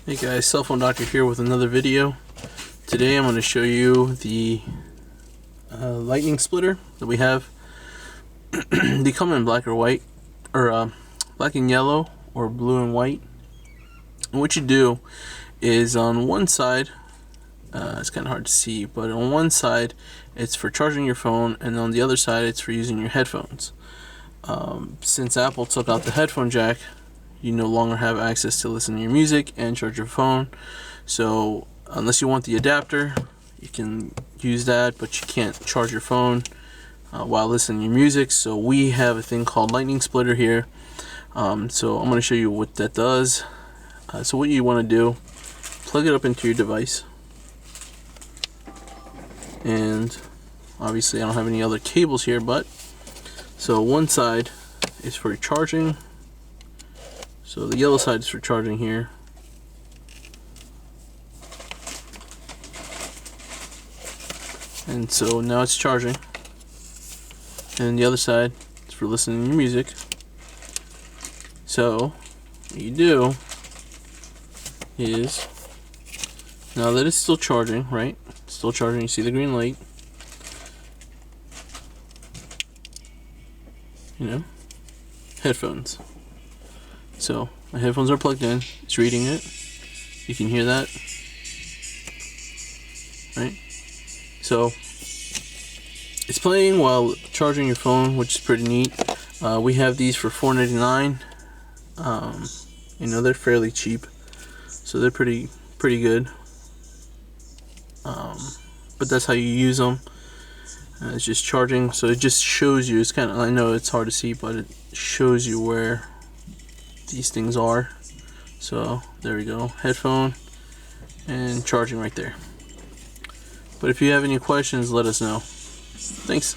Hey guys, Cell Phone Doctor here with another video. Today I'm going to show you the lightning splitter that we have. They come in black or white, or black and yellow, or blue and white. And what you do is on one side, it's kind of hard to see, but on one side it's for charging your phone, and on the other side it's for using your headphones. Since Apple took out the headphone jack, you no longer have access to listen to your music and charge your phone. So unless you want the adapter, you can use that, but you can't charge your phone while listening to your music. So we have a thing called lightning splitter here. So I'm going to show you what that does. So what you want to do, plug it up into your device, and obviously I don't have any other cables here, but so one side is for charging. So the yellow side is for charging here. And so now it's charging. And the other side is for listening to your music. So what you do is, now that it's still charging, right? Still charging, you see the green light. Headphones. So my headphones are plugged in, it's reading it. You can hear that, right? So it's playing while charging your phone, which is pretty neat. We have these for $4.99. They're fairly cheap, so they're pretty good. But that's how you use them. It's just charging, so it just shows you. It's kind of, I know it's hard to see, but it shows you where these things are. So there we go, headphone and charging right there. But if you have any questions, let us know. Thanks.